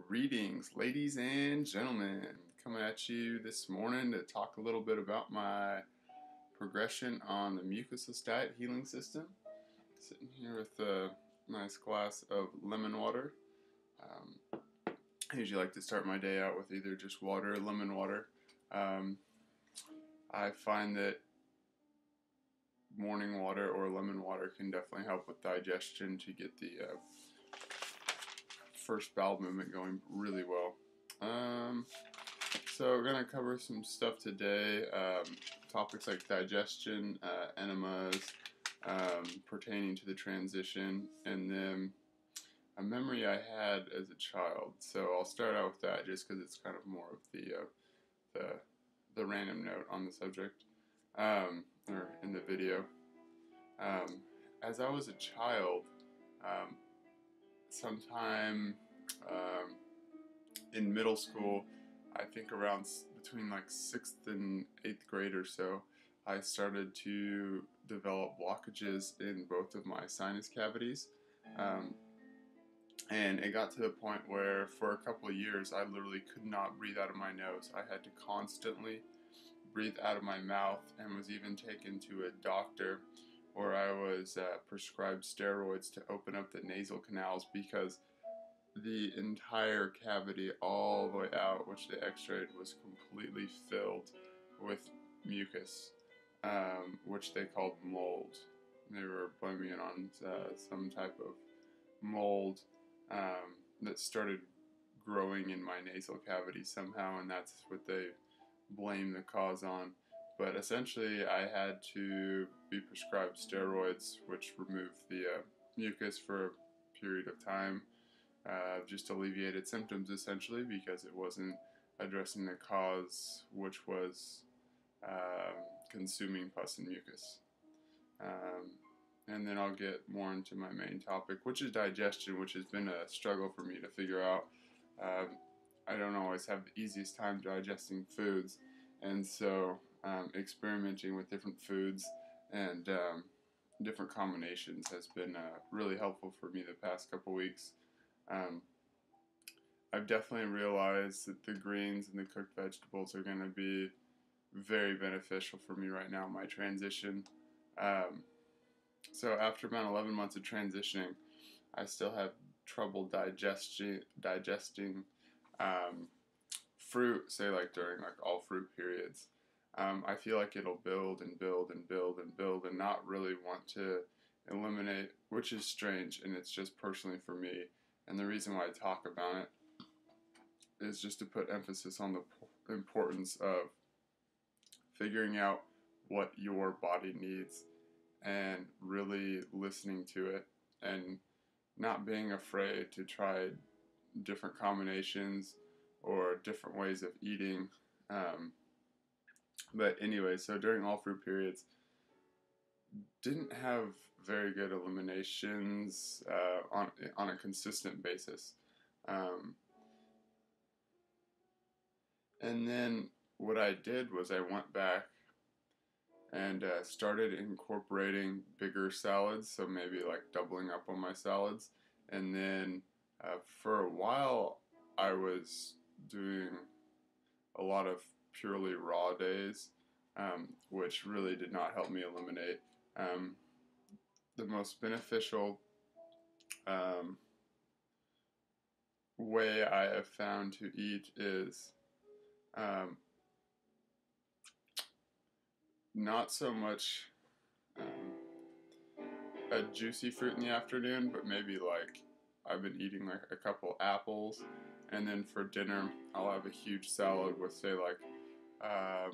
Greetings, ladies and gentlemen. Coming at you this morning to talk a little bit about my progression on the Mucusless diet healing system. Sitting here with a nice glass of lemon water. I usually like to start my day out with either just water or lemon water. I find that morning water or lemon water can definitely help with digestion to get the first bowel movement going really well. So we're going to cover some stuff today, topics like digestion, enemas, pertaining to the transition, and then a memory I had as a child. So I'll start out with that just because it's kind of more of the random note on the subject, or in the video. As I was a child, sometime in middle school, I think around between like 6th and 8th grade or so, I started to develop blockages in both of my sinus cavities. And it got to the point where for a couple of years I literally could not breathe out of my nose. I had to constantly breathe out of my mouth, and was even taken to a doctor where I was prescribed steroids to open up the nasal canals because the entire cavity all the way out, which they x-rayed, was completely filled with mucus, which they called mold. They were blaming it on some type of mold that started growing in my nasal cavity somehow, and that's what they blame the cause on. But essentially I had to be prescribed steroids, which removed the mucus for a period of time, just alleviated symptoms essentially, because it wasn't addressing the cause, which was consuming pus and mucus. And then I'll get more into my main topic, which is digestion, which has been a struggle for me to figure out. I don't always have the easiest time digesting foods, and so experimenting with different foods and different combinations has been really helpful for me the past couple weeks. I've definitely realized that the greens and the cooked vegetables are going to be very beneficial for me right now in my transition. So after about 11 months of transitioning, I still have trouble digesting fruit, say like during like all fruit periods. I feel like it'll build and build and build and build and not really want to eliminate, which is strange, and it's just personally for me. And the reason why I talk about it is just to put emphasis on the importance of figuring out what your body needs and really listening to it, and not being afraid to try different combinations or different ways of eating. But anyway, so during all fruit periods, didn't have very good eliminations on a consistent basis. And then what I did was I went back and started incorporating bigger salads, so maybe like doubling up on my salads. And then for a while I was doing a lot of purely raw days, which really did not help me eliminate. The most beneficial way I have found to eat is not so much a juicy fruit in the afternoon, but maybe like I've been eating like a couple apples, and then for dinner I'll have a huge salad with, say, like a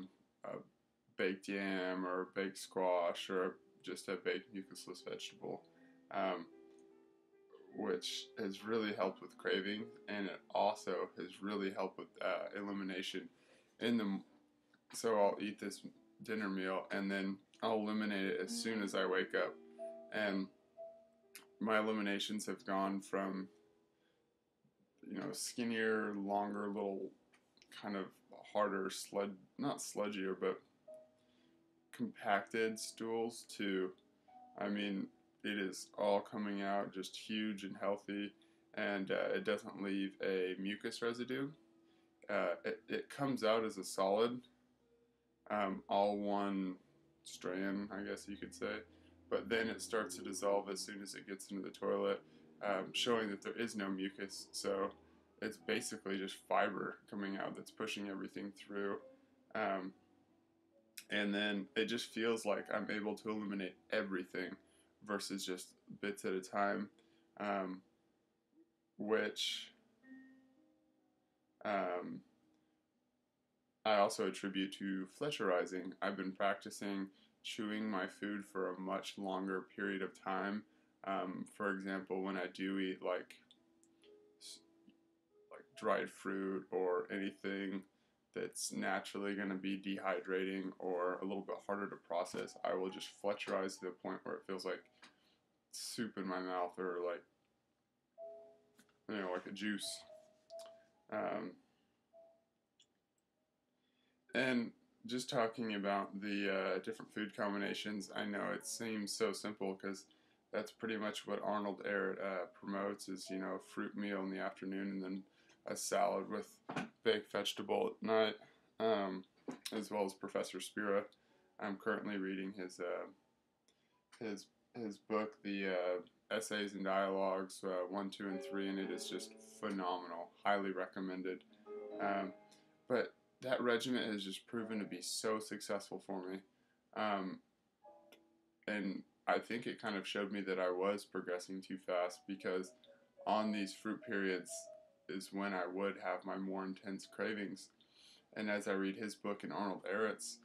baked yam or baked squash or just a baked mucusless vegetable, which has really helped with craving, and it also has really helped with elimination. So I'll eat this dinner meal and then I'll eliminate it as soon as I wake up, and my eliminations have gone from, skinnier, longer, little kind of harder not sludgier, but compacted stools to, it is all coming out just huge and healthy, and it doesn't leave a mucus residue. It comes out as a solid, all one strand, I guess you could say, but then it starts to dissolve as soon as it gets into the toilet, showing that there is no mucus. So it's basically just fiber coming out that's pushing everything through. Um, and then it just feels like I'm able to eliminate everything versus just bits at a time, um, which um, I also attribute to Fletcherizing. I've been practicing chewing my food for a much longer period of time. For example, when I do eat like dried fruit or anything that's naturally going to be dehydrating or a little bit harder to process, I will just Fletcherize to the point where it feels like soup in my mouth, or like a juice. Um, And just talking about the different food combinations, I know it seems so simple because that's pretty much what Arnold Ehret promotes is, a fruit meal in the afternoon and then a salad with baked vegetable at night, as well as Professor Spira. I'm currently reading his his book, the Essays and Dialogues 1, 2, and 3, and it is just phenomenal. Highly recommended. But that regimen has just proven to be so successful for me. Um, and I think it kind of showed me that I was progressing too fast, because on these fruit periods is when I would have my more intense cravings. And as I read his book and Arnold Ehret's,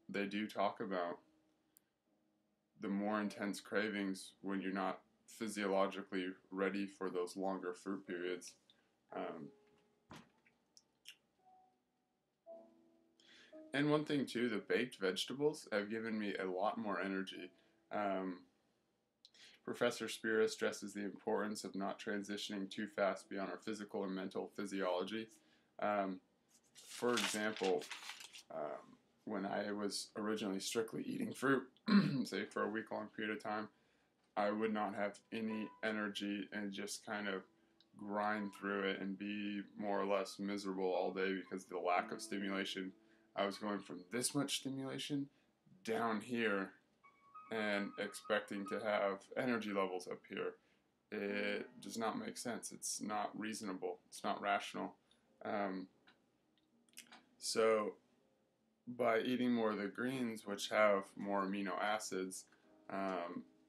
they do talk about the more intense cravings when you're not physiologically ready for those longer fruit periods. Um, And one thing too, the baked vegetables have given me a lot more energy. Um, Professor Spira stresses the importance of not transitioning too fast beyond our physical and mental physiology. Um, for example, when I was originally strictly eating fruit, say for a week-long period of time, I would not have any energy and just kind of grind through it and be more or less miserable all day because of the lack of stimulation. I was going from this much stimulation down here and expecting to have energy levels up here. It does not make sense. It's not reasonable. It's not rational. Um, so by eating more of the greens, which have more amino acids,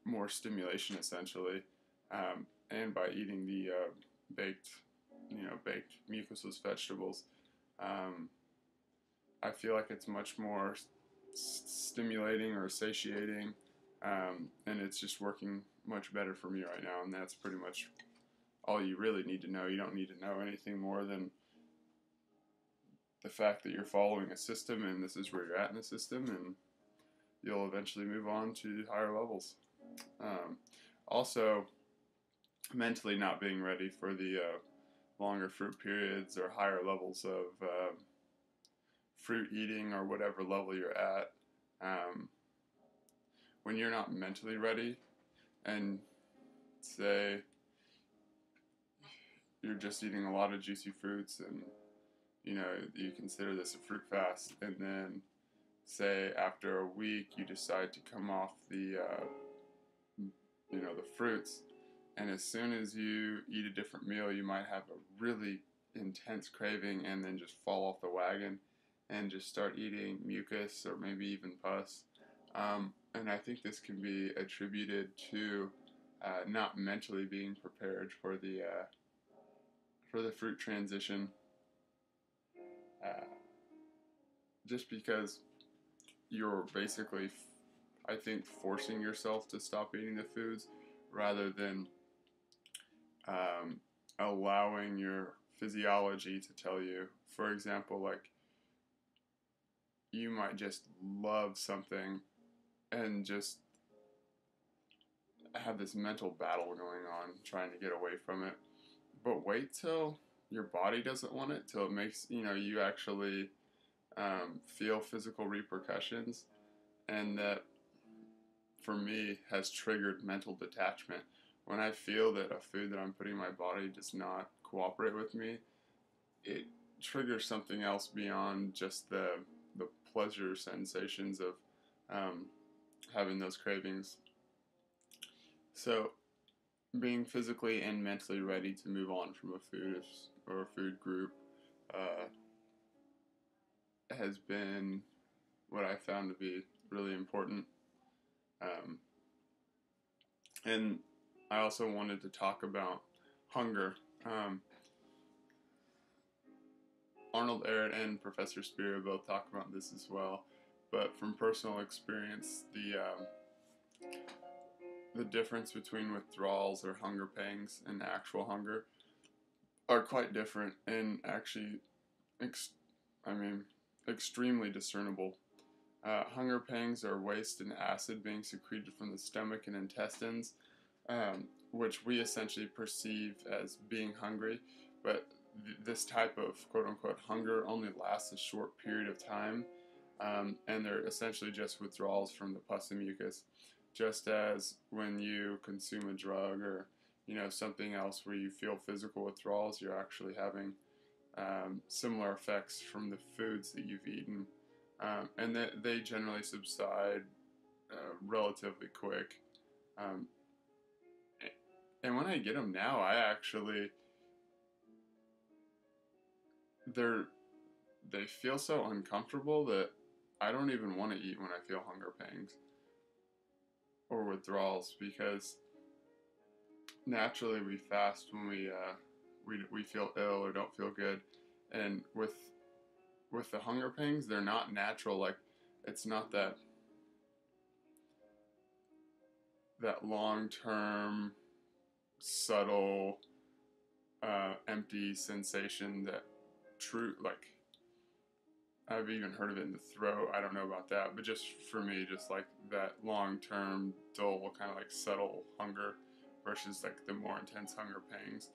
more stimulation essentially, and by eating the baked, baked mucusless vegetables, I feel like it's much more stimulating or satiating, and it's just working much better for me right now. And that's pretty much all you really need to know. You don't need to know anything more than the fact that you're following a system, and this is where you're at in the system, and you'll eventually move on to higher levels. Also, mentally not being ready for the longer fruit periods or higher levels of fruit eating or whatever level you're at. When you're not mentally ready, and say you're just eating a lot of juicy fruits, and you consider this a fruit fast, and then say after a week you decide to come off the the fruits, and as soon as you eat a different meal you might have a really intense craving and then just fall off the wagon and just start eating mucus or maybe even pus. And I think this can be attributed to not mentally being prepared for the fruit transition. Just because you're basically, I think, forcing yourself to stop eating the foods rather than allowing your physiology to tell you. For example, like you might just love something and just have this mental battle going on trying to get away from it. But wait till your body doesn't want it, till it makes, you actually feel physical repercussions. And that, for me, has triggered mental detachment, when I feel that a food that I'm putting in my body does not cooperate with me, it triggers something else beyond just the pleasure sensations of um, having those cravings. So being physically and mentally ready to move on from a food or a food group uh, has been what I found to be really important. Um, and I also wanted to talk about hunger. Um, Arnold Ehret and Professor Spear both talk about this as well, but from personal experience, the difference between withdrawals or hunger pangs and actual hunger are quite different and actually, I mean, extremely discernible. Hunger pangs are waste and acid being secreted from the stomach and intestines, which we essentially perceive as being hungry, but this type of quote-unquote hunger only lasts a short period of time, and they're essentially just withdrawals from the pus and mucus, just as when you consume a drug or something else where you feel physical withdrawals, you're actually having similar effects from the foods that you've eaten, and that they generally subside relatively quick. Um, and when I get them now, they're they feel so uncomfortable that I don't even want to eat when I feel hunger pangs or withdrawals, because naturally we fast when we feel ill or don't feel good, and with the hunger pangs, they're not natural. Like, it's not that long term subtle empty sensation that true, like, I've even heard of it in the throat. I don't know about that, but just for me, just like that long term, dull, kind of like subtle hunger versus like the more intense hunger pangs.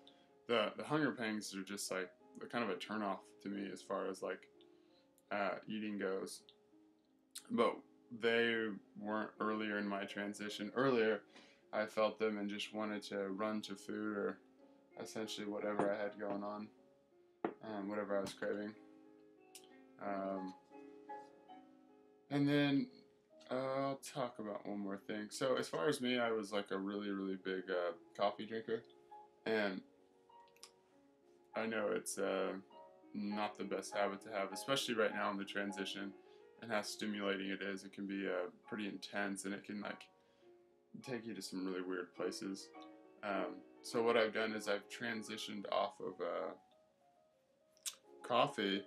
The hunger pangs are just like kind of a turnoff to me as far as like eating goes. But they weren't earlier in my transition. Earlier, I felt them and just wanted to run to food or essentially whatever I had going on, whatever I was craving. Um, and then I'll talk about one more thing. So as far as me, I was like a really, really big coffee drinker, and I know it's not the best habit to have, especially right now in the transition, and how stimulating it is. It can be pretty intense, and it can like take you to some really weird places. So what I've done is I've transitioned off of coffee.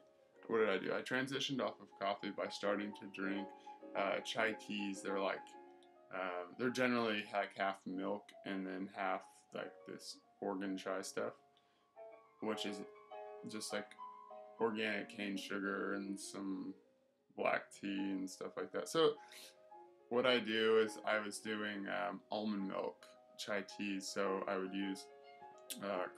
What did I do? I transitioned off of coffee by starting to drink chai teas. They're generally like half milk and then half like this organ chai stuff, which is just like organic cane sugar and some black tea and stuff like that. So what I do is I was doing almond milk chai teas. So I would use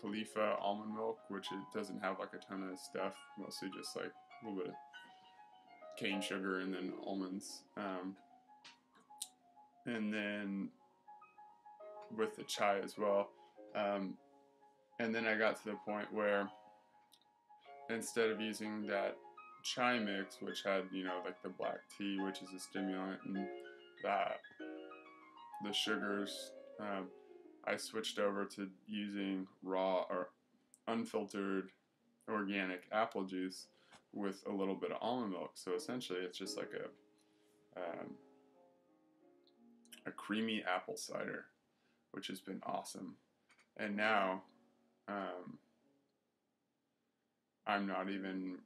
Khalifa almond milk, which it doesn't have like a ton of stuff, mostly just like a little bit of cane sugar and then almonds. And then with the chai as well. Um, and then I got to the point where instead of using that chai mix, which had, like the black tea, which is a stimulant, and that the sugars, I switched over to using raw or unfiltered organic apple juice with a little bit of almond milk. So essentially, it's just like a creamy apple cider, which has been awesome. And now, I'm not even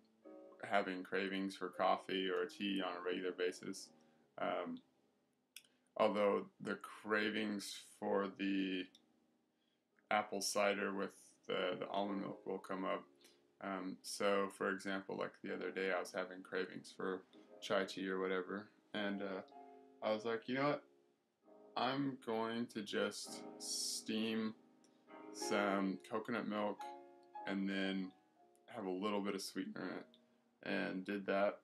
having cravings for coffee or tea on a regular basis. Um, Although the cravings for the apple cider with the almond milk will come up. So, for example, like the other day, I was having cravings for chai tea or whatever, and I was like, you know what? I'm going to just steam some coconut milk and then have a little bit of sweetener in it, and did that,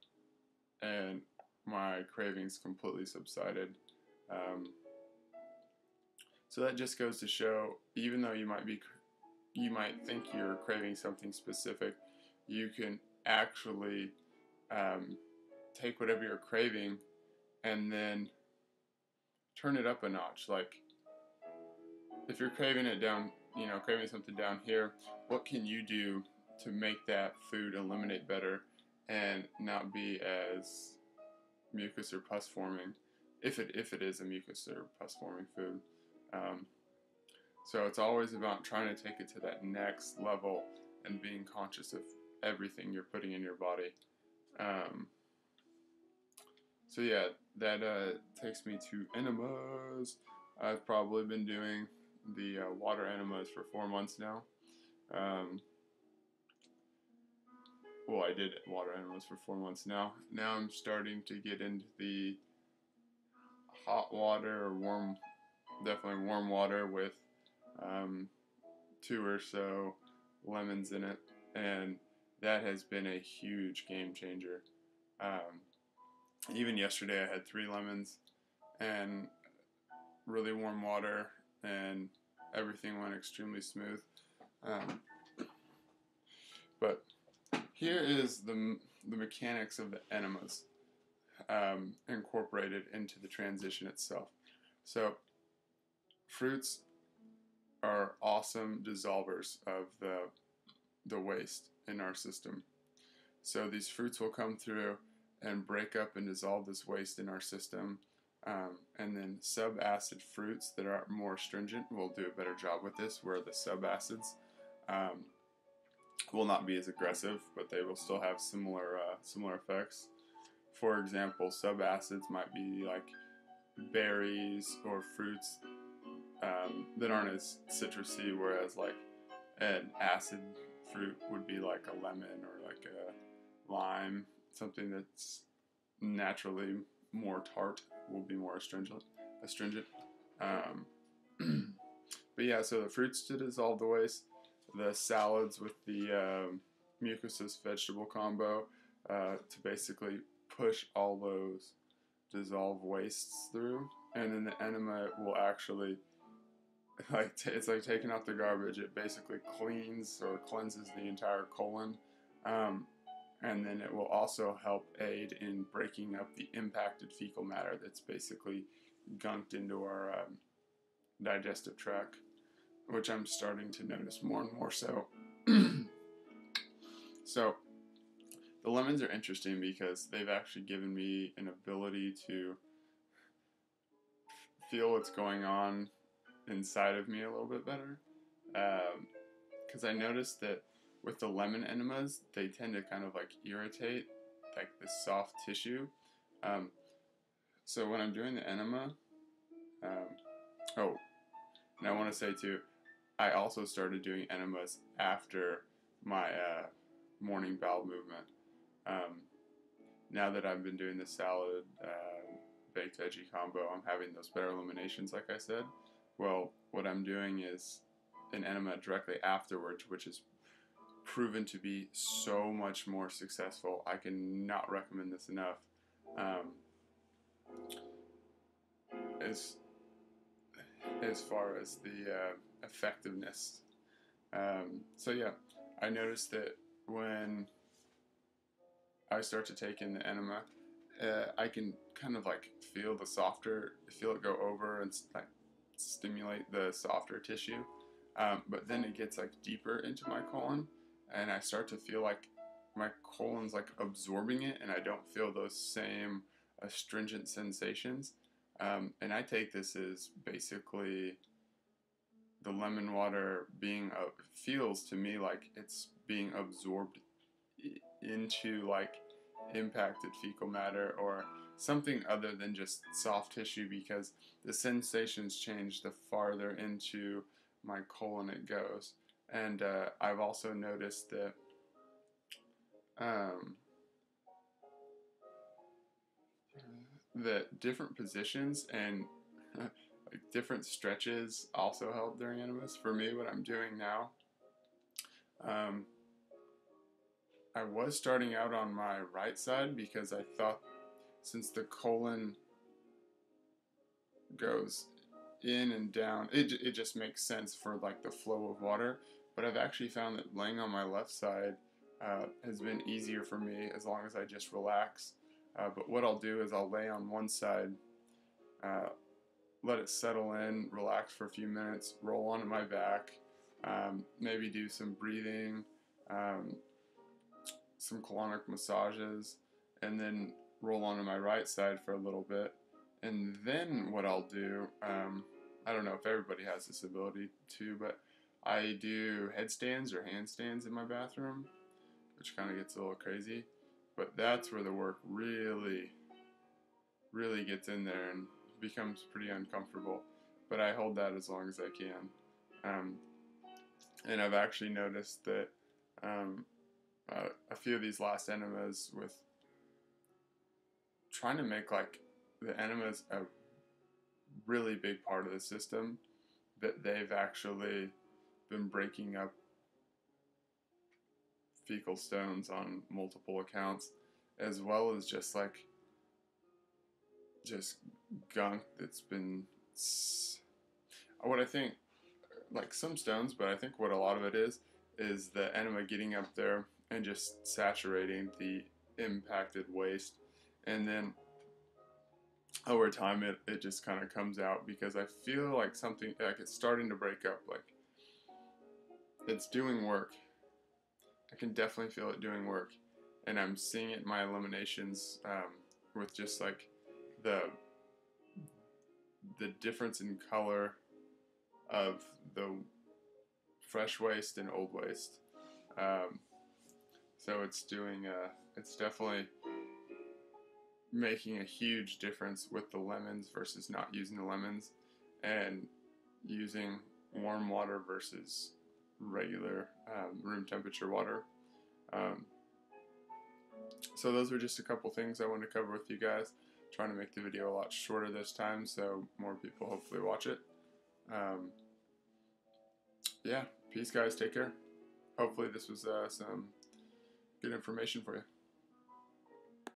and my cravings completely subsided. Um, So that just goes to show, even though you might think you're craving something specific, you can actually take whatever you're craving and then turn it up a notch. Like, if you're craving it down, craving something down here, what can you do to make that food eliminate better and not be as mucus or pus forming, if it is a mucus or pus forming food. So it's always about trying to take it to that next level and being conscious of everything you're putting in your body. So yeah, that takes me to enemas. I've probably been doing the water enemas for 4 months now. Well, I did water enemas for 4 months now. Now I'm starting to get into the hot water or definitely warm water with 2 or so lemons in it, and that has been a huge game changer. Even yesterday I had 3 lemons and really warm water, and everything went extremely smooth. But here is the mechanics of the enemas incorporated into the transition itself. So fruits are awesome dissolvers of the waste in our system. So these fruits will come through and break up and dissolve this waste in our system, and then subacid fruits that are more astringent will do a better job with this, where the subacids will not be as aggressive, but they will still have similar effects. For example, subacids might be like berries or fruits that aren't as citrusy, whereas like an acid fruit would be like a lemon or like a lime, something that's naturally more tart will be more astringent. But yeah, so the fruits to dissolve the waste, the salads with the mucusless vegetable combo to basically push all those dissolved wastes through, and then the enema will actually, it's like taking out the garbage. It basically cleans or cleanses the entire colon, and then it will also help aid in breaking up the impacted fecal matter that's basically gunked into our digestive tract, which I'm starting to notice more and more so. So the lemons are interesting because they've actually given me an ability to feel what's going on inside of me a little bit better. Because I noticed that with the lemon enemas, they tend to kind of like irritate like the soft tissue. So when I'm doing the enema, and I want to say too, I also started doing enemas after my morning bowel movement. Now that I've been doing the salad baked veggie combo, I'm having those better eliminations, like I said. Well, what I'm doing is an enema directly afterwards, which is proven to be so much more successful. I cannot recommend this enough. As far as the effectiveness. So yeah, I noticed that when I start to take in the enema, I can kind of like feel it go over and like stimulate the softer tissue. But then it gets like deeper into my colon, and I start to feel like my colon's like absorbing it, and I don't feel those same astringent sensations. And I take this as basically the lemon water feels to me like it's being absorbed into like impacted fecal matter or something other than just soft tissue, because the sensations change the farther into my colon it goes. And I've also noticed that different positions and like different stretches also help during enemas. For me, what I'm doing now, I was starting out on my right side because I thought since the colon goes in and down. It just makes sense for like the flow of water. But I've actually found that laying on my left side has been easier for me as long as I just relax. But what I'll do is I'll lay on one side, let it settle in, relax for a few minutes, roll onto my back, maybe do some breathing, some colonic massages, and then roll onto my right side for a little bit. And then what I'll do, I don't know if everybody has this ability to, but I do headstands or handstands in my bathroom, which kind of gets a little crazy. But that's where the work really, really gets in there and becomes pretty uncomfortable. But I hold that as long as I can. And I've actually noticed that a few of these last enemas, with trying to make like the enemas a really big part of the system, that they've actually been breaking up fecal stones on multiple accounts, as well as just gunk that's been what I think, like some stones, but I think what a lot of it is the enema getting up there and just saturating the impacted waste, and then over time it just kind of comes out, because I feel like something, like it's starting to break up, like it's doing work. I can definitely feel it doing work, and I'm seeing it in my eliminations, with just like the difference in color of the fresh waste and old waste. So it's doing, it's definitely making a huge difference with the lemons versus not using the lemons, and using warm water versus regular room temperature water. So those are just a couple things I wanted to cover with you guys. Trying to make the video a lot shorter this time so more people hopefully watch it. Yeah, peace guys, take care. Hopefully this was some good information for you.